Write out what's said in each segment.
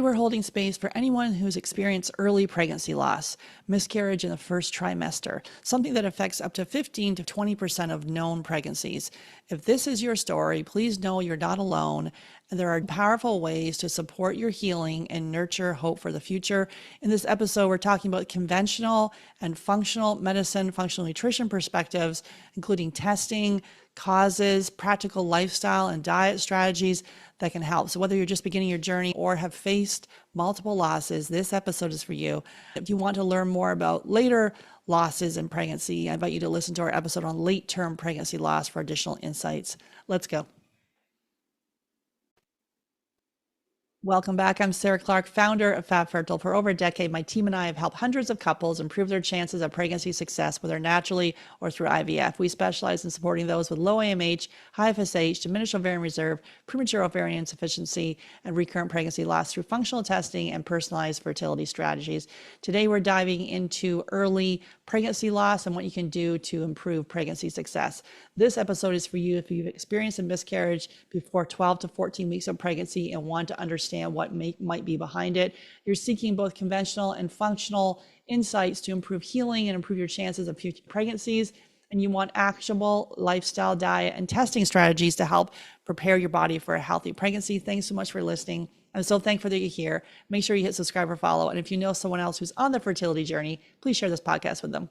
We're holding space for anyone who's experienced early pregnancy loss, miscarriage in the first trimester, something that affects up to 15 to 20% of known pregnancies. If this is your story, please know you're not alone, and there are powerful ways to support your healing and nurture hope for the future. In this episode, we're talking about conventional and functional medicine, functional nutrition perspectives, including testing, causes, practical lifestyle and diet strategies that can help. So whether you're just beginning your journey or have faced multiple losses, this episode is for you. If you want to learn more about later losses in pregnancy, I invite you to listen to our episode on late-term pregnancy loss for additional insights. Let's go. Welcome back. I'm Sarah Clark, founder of FabFertile. For over a decade, my team and I have helped hundreds of couples improve their chances of pregnancy success, whether naturally or through IVF. We specialize in supporting those with low AMH, high FSH, diminished ovarian reserve, premature ovarian insufficiency, and recurrent pregnancy loss through functional testing and personalized fertility strategies. Today, we're diving into early pregnancy loss and what you can do to improve pregnancy success. This episode is for you if you've experienced a miscarriage before 12 to 14 weeks of pregnancy and want to understand what might be behind it. You're seeking both conventional and functional insights to improve healing and improve your chances of future pregnancies. And you want actionable lifestyle, diet, and testing strategies to help prepare your body for a healthy pregnancy. Thanks so much for listening. I'm so thankful that you're here. Make sure you hit subscribe or follow. And if you know someone else who's on the fertility journey, please share this podcast with them.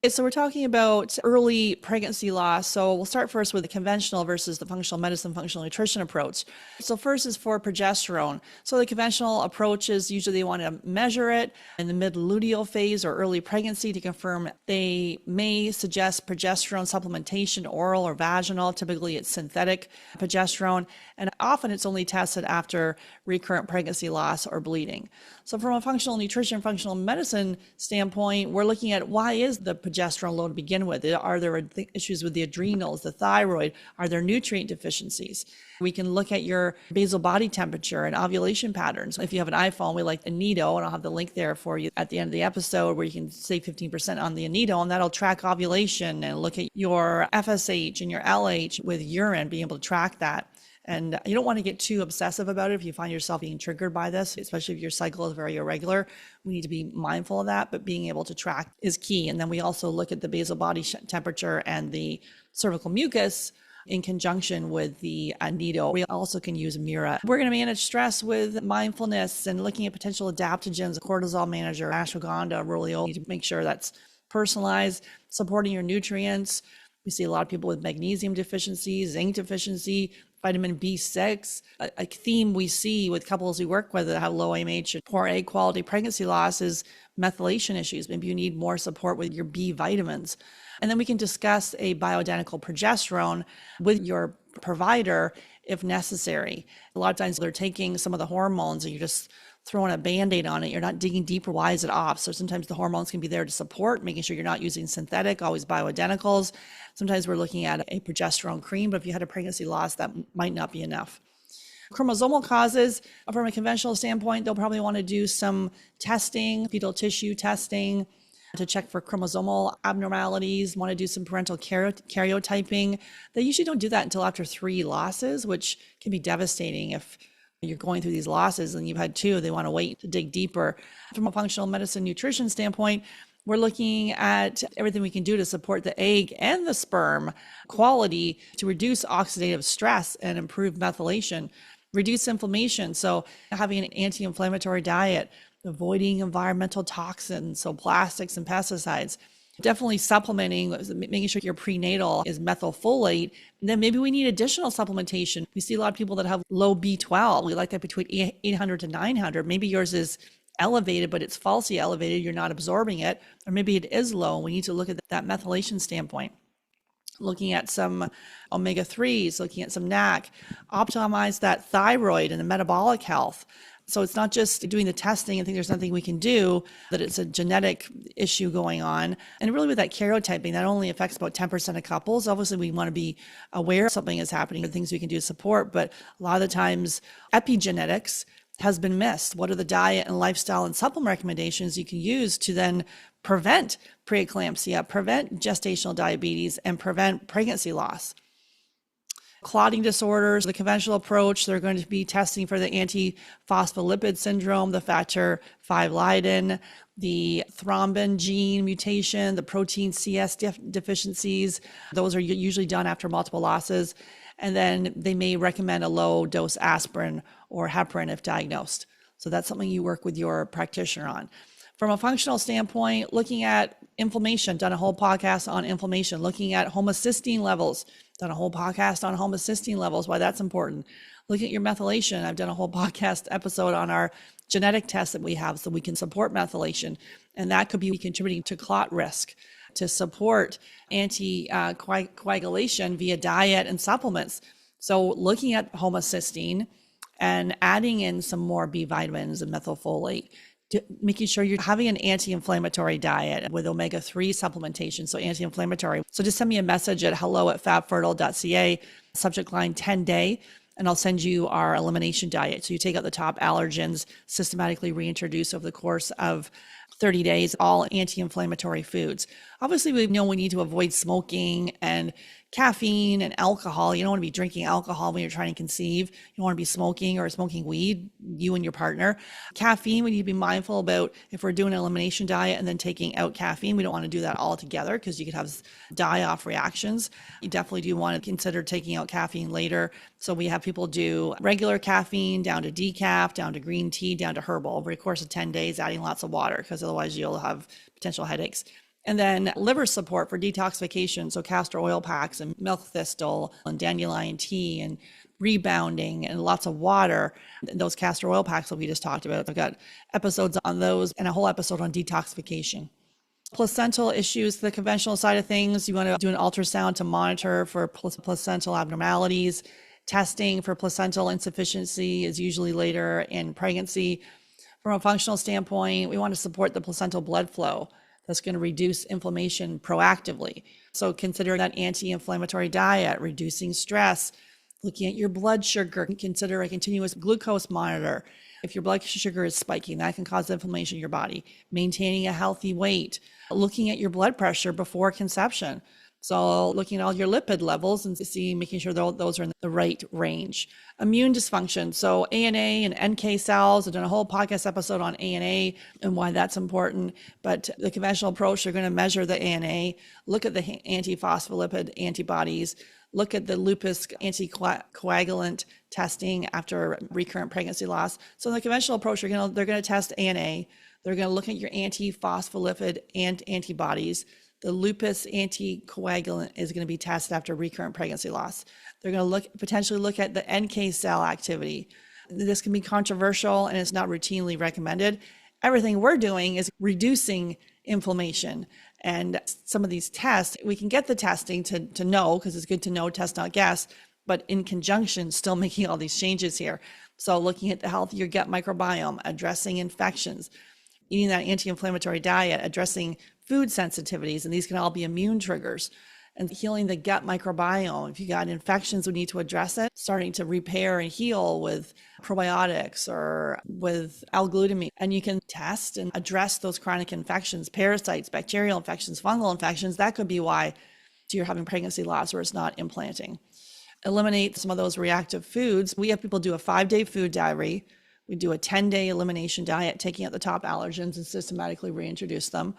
Okay, so we're talking about early pregnancy loss. So we'll start first with the conventional versus the functional medicine, functional nutrition approach. So first is for progesterone. So the conventional approach is usually they want to measure it in the mid-luteal phase or early pregnancy to confirm. They may suggest progesterone supplementation, oral or vaginal. Typically it's synthetic progesterone. And often it's only tested after recurrent pregnancy loss or bleeding. So from a functional nutrition, functional medicine standpoint, we're looking at why is the progesterone low to begin with? Are there issues with the adrenals, the thyroid? Are there nutrient deficiencies? We can look at your basal body temperature and ovulation patterns. If you have an iPhone, we like Anido, and I'll have the link there for you at the end of the episode where you can save 15% on the Anido, and that'll track ovulation and look at your FSH and your LH with urine, being able to track that. And you don't want to get too obsessive about it if you find yourself being triggered by this, especially if your cycle is very irregular. We need to be mindful of that, but being able to track is key. And then we also look at the basal body temperature and the cervical mucus in conjunction with the Anido. We also can use Mira. We're going to manage stress with mindfulness and looking at potential adaptogens, cortisol manager, ashwagandha, rhodiola. You need to make sure that's personalized, supporting your nutrients. We see a lot of people with magnesium deficiency, zinc deficiency, vitamin B6. A theme we see with couples we work with that have low AMH and poor egg quality pregnancy loss is methylation issues. Maybe you need more support with your B vitamins. And then we can discuss a bioidentical progesterone with your provider if necessary. A lot of times they're taking some of the hormones and you're just throwing a Band-Aid on it. You're not digging deeper. Why is it off? So sometimes the hormones can be there to support, making sure you're not using synthetic, always bioidenticals. Sometimes we're looking at a progesterone cream, but if you had a pregnancy loss, that might not be enough. Chromosomal causes, from a conventional standpoint, they'll probably want to do some testing, fetal tissue testing to check for chromosomal abnormalities, want to do some parental karyotyping. They usually don't do that until after 3 losses, which can be devastating if you're going through these losses and you've had 2, they want to wait to dig deeper. From a functional medicine nutrition standpoint, we're looking at everything we can do to support the egg and the sperm quality to reduce oxidative stress and improve methylation, reduce inflammation. So having an anti-inflammatory diet, avoiding environmental toxins, so plastics and pesticides, definitely supplementing, making sure your prenatal is methylfolate. And then maybe we need additional supplementation. We see a lot of people that have low B12. We like that between 800 to 900. Maybe yours is elevated, but it's falsely elevated. You're not absorbing it. Or maybe it is low. We need to look at that methylation standpoint. Looking at some omega-3s, looking at some NAC, optimize that thyroid and the metabolic health. So it's not just doing the testing and think there's nothing we can do, that it's a genetic issue going on. And really with that karyotyping, that only affects about 10% of couples. Obviously, we want to be aware something is happening, the things we can do to support, but a lot of the times epigenetics has been missed. What are the diet and lifestyle and supplement recommendations you can use to then prevent preeclampsia, prevent gestational diabetes, and prevent pregnancy loss? Clotting disorders, the conventional approach, they're going to be testing for the antiphospholipid syndrome, the factor V Leiden, the thrombin gene mutation, the protein CS deficiencies. Those are usually done after multiple losses. And then they may recommend a low dose aspirin or heparin if diagnosed. So that's something you work with your practitioner on. From a functional standpoint, looking at inflammation, done a whole podcast on inflammation, looking at homocysteine levels, done a whole podcast on homocysteine levels, why that's important. Looking at your methylation, I've done a whole podcast episode on our genetic tests that we have so we can support methylation. And that could be contributing to clot risk, to support anticoagulation via diet and supplements. So looking at homocysteine and adding in some more B vitamins and methylfolate, making sure you're having an anti-inflammatory diet with omega-3 supplementation, so anti-inflammatory. So just send me a message at hello@fabfertile.ca, subject line 10-day, and I'll send you our elimination diet. So you take out the top allergens, systematically reintroduce over the course of 30 days, all anti-inflammatory foods. Obviously, we know we need to avoid smoking and caffeine and alcohol. You don't want to be drinking alcohol when you're trying to conceive. You don't want to be smoking or smoking weed, you and your partner. Caffeine, we need to be mindful about if we're doing an elimination diet and then taking out caffeine. We don't want to do that all together because you could have die-off reactions. You definitely do want to consider taking out caffeine later. So we have people do regular caffeine down to decaf, down to green tea, down to herbal over the course of 10 days, adding lots of water because otherwise you'll have potential headaches. And then liver support for detoxification, so castor oil packs and milk thistle and dandelion tea and rebounding and lots of water. Those castor oil packs that we just talked about, I've got episodes on those and a whole episode on detoxification. Placental issues, the conventional side of things, you want to do an ultrasound to monitor for placental abnormalities. Testing for placental insufficiency is usually later in pregnancy. From a functional standpoint, we want to support the placental blood flow. That's going to reduce inflammation proactively. So consider that anti-inflammatory diet, reducing stress, looking at your blood sugar, consider a continuous glucose monitor. If your blood sugar is spiking, that can cause inflammation in your body. Maintaining a healthy weight, looking at your blood pressure before conception. So looking at all your lipid levels and making sure those are in the right range. Immune dysfunction. So ANA and NK cells. I've done a whole podcast episode on ANA and why that's important. But the conventional approach, you're going to measure the ANA, look at the antiphospholipid antibodies, look at the lupus anticoagulant testing after recurrent pregnancy loss. So in the conventional approach, they're going to test ANA. They're going to look at your antiphospholipid and antibodies. The lupus anticoagulant is going to be tested after recurrent pregnancy loss. They're going to potentially look at the NK cell activity. This can be controversial and it's not routinely recommended. Everything we're doing is reducing inflammation. And some of these tests, we can get the testing to know, because it's good to know, test, not guess, but in conjunction, still making all these changes here. So looking at the health of your gut microbiome, addressing infections, eating that anti-inflammatory diet, addressing food sensitivities, and these can all be immune triggers, and healing the gut microbiome. If you got infections, we need to address it, starting to repair and heal with probiotics or with L-glutamine. And you can test and address those chronic infections, parasites, bacterial infections, fungal infections. That could be why you're having pregnancy loss or it's not implanting. Eliminate some of those reactive foods. We have people do a 5-day food diary. We do a 10-day elimination diet, taking out the top allergens and systematically reintroduce them.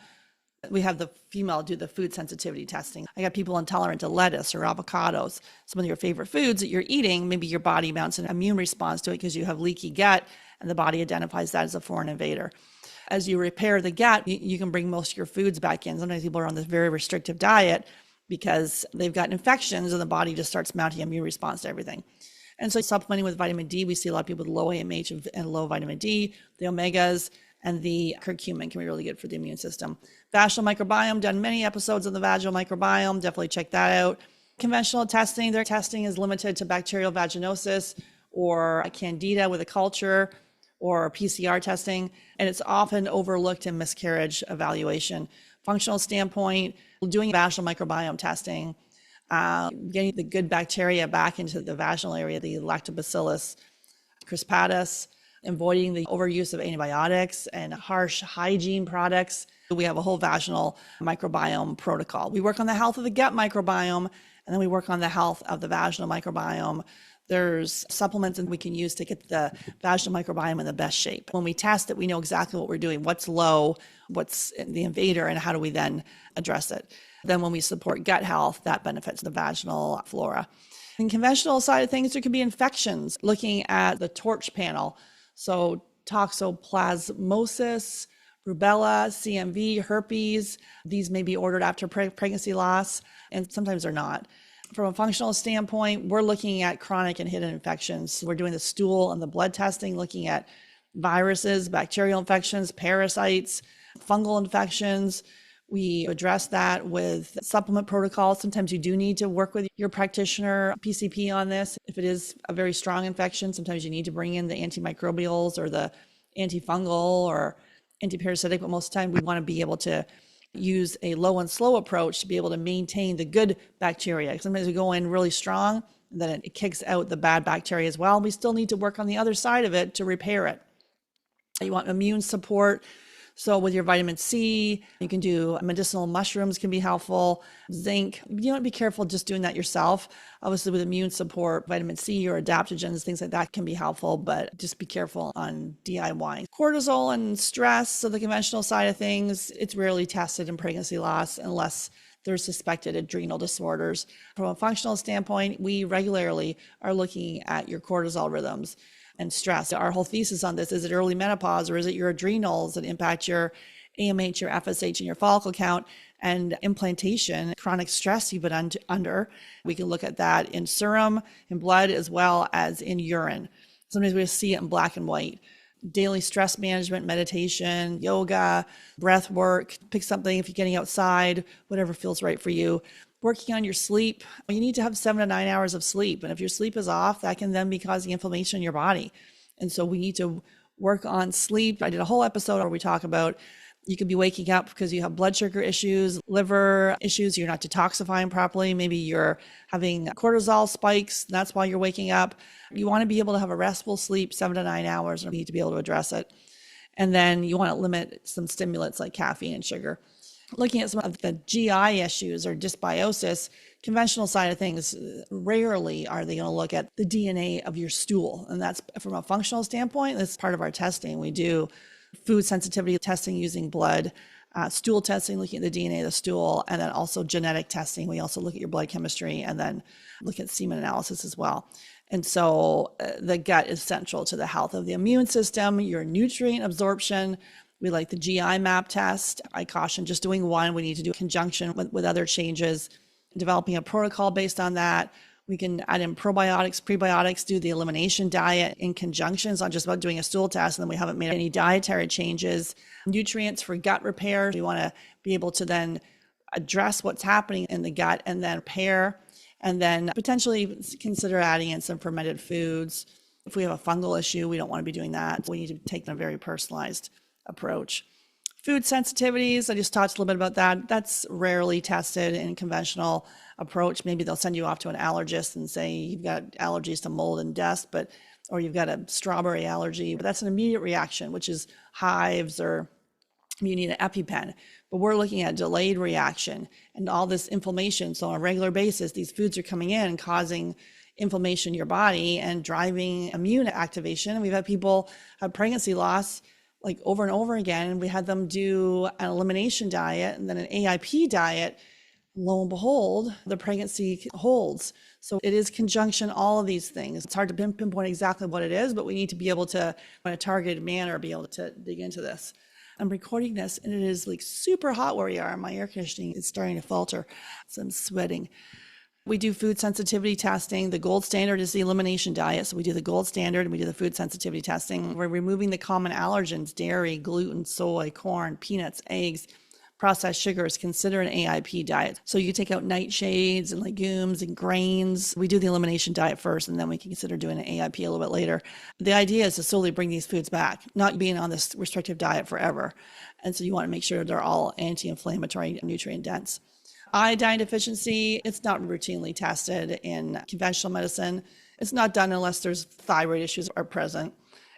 We have the female do the food sensitivity testing. I got people intolerant to lettuce or avocados, some of your favorite foods that you're eating. Maybe your body mounts an immune response to it because you have leaky gut and the body identifies that as a foreign invader. As you repair the gut, you can bring most of your foods back in. Sometimes people are on this very restrictive diet because they've got infections and the body just starts mounting an immune response to everything. And so supplementing with vitamin D, we see a lot of people with low AMH and low vitamin D, the omegas, and the curcumin can be really good for the immune system. Vaginal microbiome, done many episodes on the vaginal microbiome. Definitely check that out. Conventional testing, their testing is limited to bacterial vaginosis or a candida with a culture or PCR testing, and it's often overlooked in miscarriage evaluation. Functional standpoint, doing vaginal microbiome testing, getting the good bacteria back into the vaginal area, the lactobacillus crispatus, avoiding the overuse of antibiotics and harsh hygiene products. We have a whole vaginal microbiome protocol. We work on the health of the gut microbiome, And then we work on the health of the vaginal microbiome. There's supplements that we can use to get the vaginal microbiome in the best shape. When we test it, we know exactly what we're doing, what's low, what's the invader, and how do we then address it. Then when we support gut health, that benefits the vaginal flora. In conventional side of things, there could be infections, looking at the torch panel. So toxoplasmosis, rubella, CMV, herpes, these may be ordered after pregnancy loss, and sometimes they're not. From a functional standpoint, we're looking at chronic and hidden infections. We're doing the stool and the blood testing, looking at viruses, bacterial infections, parasites, fungal infections. We address that with supplement protocols. Sometimes you do need to work with your practitioner, PCP, on this. If it is a very strong infection, sometimes you need to bring in the antimicrobials or the antifungal or antiparasitic, but most of the time we want to be able to use a low and slow approach to be able to maintain the good bacteria. Sometimes we go in really strong, and then it kicks out the bad bacteria as well. We still need to work on the other side of it to repair it. You want immune support. So with your vitamin C, you can do medicinal mushrooms can be helpful. Zinc, you want to be careful just doing that yourself. Obviously with immune support, vitamin C or adaptogens, things like that can be helpful, but just be careful on DIY. Cortisol and stress, so the conventional side of things, it's rarely tested in pregnancy loss unless there's suspected adrenal disorders. From a functional standpoint, we regularly are looking at your cortisol rhythms and stress. Our whole thesis on this, is it early menopause or is it your adrenals that impact your AMH, your FSH, and your follicle count, and implantation, chronic stress you've been under. We can look at that in serum, in blood, as well as in urine. Sometimes we see it in black and white. Daily stress management, meditation, yoga, breath work, pick something if you're getting outside, whatever feels right for you. Working on your sleep, you need to have 7 to 9 hours of sleep. And if your sleep is off, that can then be causing inflammation in your body. And so we need to work on sleep. I did a whole episode where we talk about you could be waking up because you have blood sugar issues, liver issues, you're not detoxifying properly. Maybe you're having cortisol spikes. That's why you're waking up. You want to be able to have a restful sleep, 7 to 9 hours, and we need to be able to address it. And then you want to limit some stimulants like caffeine and sugar. Looking at some of the GI issues or dysbiosis, conventional side of things, rarely are they going to look at the DNA of your stool. And that's from a functional standpoint, that's part of our testing. We do food sensitivity testing using blood, stool testing, looking at the DNA of the stool, and then also genetic testing. We also look at your blood chemistry and then look at semen analysis as well. And so the gut is central to the health of the immune system, your nutrient absorption. We like the GI map test. I caution just doing one. We need to do a conjunction with other changes, developing a protocol based on that. We can add in probiotics, prebiotics, do the elimination diet in conjunction. It's not just about doing a stool test and then we haven't made any dietary changes. Nutrients for gut repair. We want to be able to then address what's happening in the gut and then repair, and then potentially consider adding in some fermented foods. If we have a fungal issue, we don't want to be doing that. We need to take a very personalized approach. Food sensitivities, I just talked a little bit about that. That's rarely tested in conventional approach. Maybe they'll send you off to an allergist and say you've got allergies to mold and dust, or you've got a strawberry allergy, but that's an immediate reaction, which is hives, or you need an EpiPen. But we're looking at delayed reaction and all this inflammation. So on a regular basis, these foods are coming in causing inflammation in your body and driving immune activation. And we've had people have pregnancy loss like over and over again. We had them do an elimination diet and then an AIP diet. Lo and behold, the pregnancy holds. So it is conjunction, all of these things. It's hard to pinpoint exactly what it is, but we need to be able to, in a targeted manner, be able to dig into this. I'm recording this and it is like super hot where we are. My air conditioning is starting to falter, so I'm sweating. We do food sensitivity testing. The gold standard is the elimination diet. So we do the gold standard and we do the food sensitivity testing. We're removing the common allergens, dairy, gluten, soy, corn, peanuts, eggs, processed sugars. Consider an AIP diet. So you take out nightshades and legumes and grains. We do the elimination diet first, and then we can consider doing an AIP a little bit later. The idea is to slowly bring these foods back, not being on this restrictive diet forever. And so you want to make sure they're all anti-inflammatory and nutrient dense. Iodine deficiency, it's not routinely tested in conventional medicine. It's not done unless there's thyroid issues are present.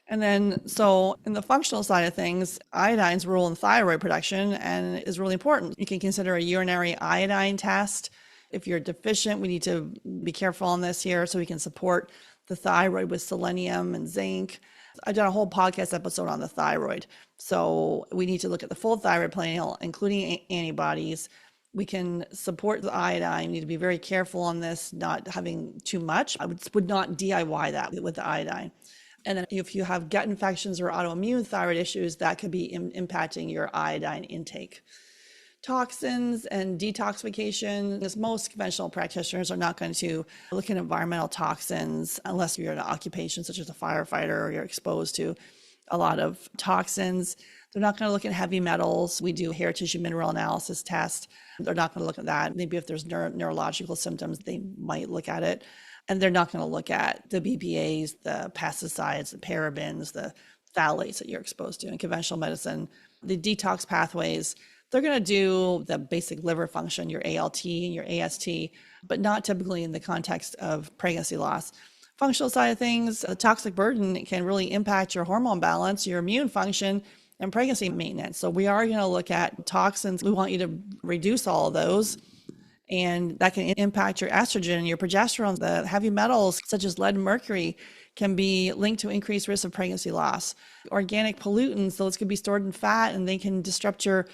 And then, so in the functional side of things, iodine's role in thyroid production and is really important. You can consider a urinary iodine test. If you're deficient, we need to be careful on this here so we can support the thyroid with selenium and zinc. I've done a whole podcast episode on the thyroid. So we need to look at the full thyroid panel, including antibodies. We can support the iodine. We need to be very careful on this, not having too much. I would not DIY that with the iodine. And then if you have gut infections or autoimmune thyroid issues, that could be impacting your iodine intake. Toxins and detoxification, because most conventional practitioners are not going to look at environmental toxins unless you're in an occupation such as a firefighter or you're exposed to a lot of toxins. They're not going to look at heavy metals. We do hair tissue mineral analysis test. They're not going to look at that. Maybe if there's neurological symptoms, they might look at it. And they're not going to look at the BPAs, the pesticides, the parabens, the phthalates that you're exposed to in conventional medicine. The detox pathways, they're going to do the basic liver function, your ALT and your AST, but not typically in the context of pregnancy loss. Functional side of things, the toxic burden can really impact your hormone balance, your immune function, and pregnancy maintenance. So we are going to look at toxins. We want you to reduce all of those. And that can impact your estrogen, your progesterone. The heavy metals such as lead and mercury can be linked to increased risk of pregnancy loss. Organic pollutants, those can be stored in fat and they can disrupt your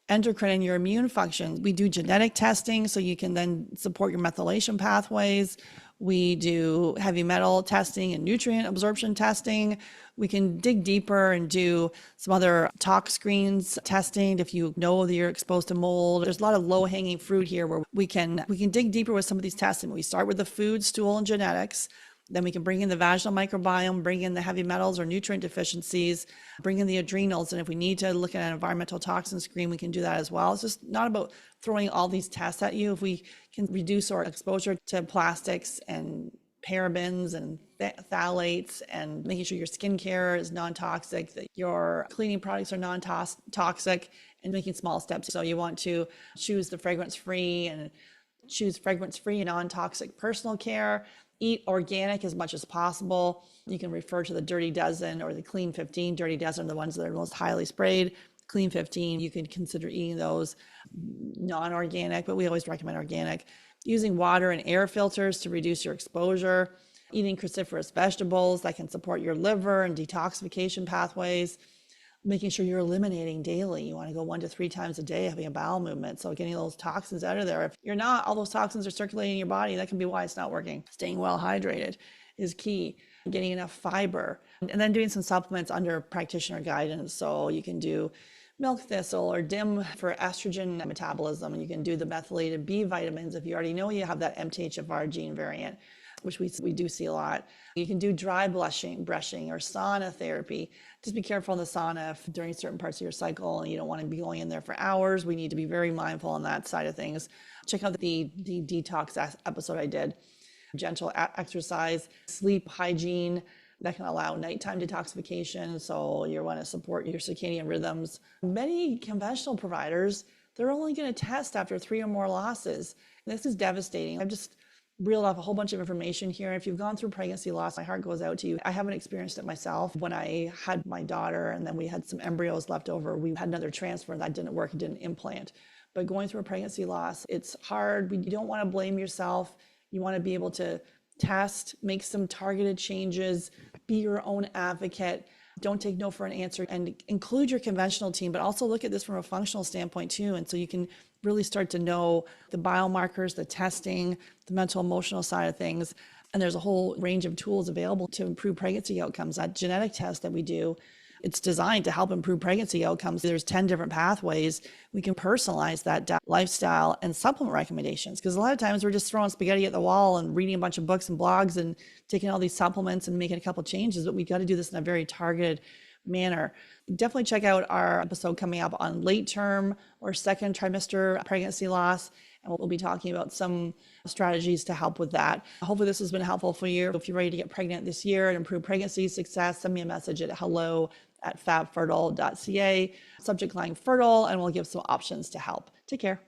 endocrine and your immune function. We do genetic testing so you can then support your methylation pathways. We do heavy metal testing and nutrient absorption testing. We can dig deeper and do some other tox screens testing if you know that you're exposed to mold. There's a lot of low-hanging fruit here where we can dig deeper with some of these testing. We start with the food, stool, and genetics. Then we can bring in the vaginal microbiome, bring in the heavy metals or nutrient deficiencies, bring in the adrenals. And if we need to look at an environmental toxin screen, we can do that as well. It's just not about throwing all these tests at you. If we can reduce our exposure to plastics and parabens and phthalates and making sure your skincare is non-toxic, that your cleaning products are non-toxic, and making small steps. So you want to choose the fragrance-free and non-toxic personal care. Eat organic as much as possible. You can refer to the Dirty Dozen or the Clean 15. Dirty Dozen are the ones that are most highly sprayed. Clean 15, you could consider eating those non-organic, but we always recommend organic. Using water and air filters to reduce your exposure. Eating cruciferous vegetables that can support your liver and detoxification pathways. Making sure you're eliminating daily. You want to go 1 to 3 times a day having a bowel movement. So getting those toxins out of there. If you're not, all those toxins are circulating in your body. That can be why it's not working. Staying well hydrated is key. Getting enough fiber. And then doing some supplements under practitioner guidance. So you can do milk thistle or DIM for estrogen metabolism. And you can do the methylated B vitamins if you already know you have that MTHFR gene variant, which we do see a lot. You can do dry brushing or sauna therapy. Just be careful in the sauna during certain parts of your cycle and you don't want to be going in there for hours. We need to be very mindful on that side of things. Check out the detox episode I did. Gentle exercise, sleep hygiene that can allow nighttime detoxification. So you want to support your circadian rhythms. Many conventional providers, they're only going to test after 3 or more losses. This is devastating. I've just reeled off a whole bunch of information here. If you've gone through pregnancy loss, my heart goes out to you. I haven't experienced it myself. When I had my daughter and then we had some embryos left over, we had another transfer and that didn't work, it didn't implant. But going through a pregnancy loss, it's hard. You don't want to blame yourself. You want to be able to test, make some targeted changes, be your own advocate. Don't take no for an answer and include your conventional team, but also look at this from a functional standpoint too. And so you can really start to know the biomarkers, the testing, the mental emotional side of things. And there's a whole range of tools available to improve pregnancy outcomes. That genetic test that we do, it's designed to help improve pregnancy outcomes. There's 10 different pathways. We can personalize that lifestyle and supplement recommendations. Because a lot of times we're just throwing spaghetti at the wall and reading a bunch of books and blogs and taking all these supplements and making a couple changes, but we got to do this in a very targeted manner. Definitely check out our episode coming up on late term or second trimester pregnancy loss. And we'll be talking about some strategies to help with that. Hopefully this has been helpful for you. If you're ready to get pregnant this year and improve pregnancy success, send me a message at hello@fabfertile.ca, subject line fertile, and we'll give some options to help. Take care.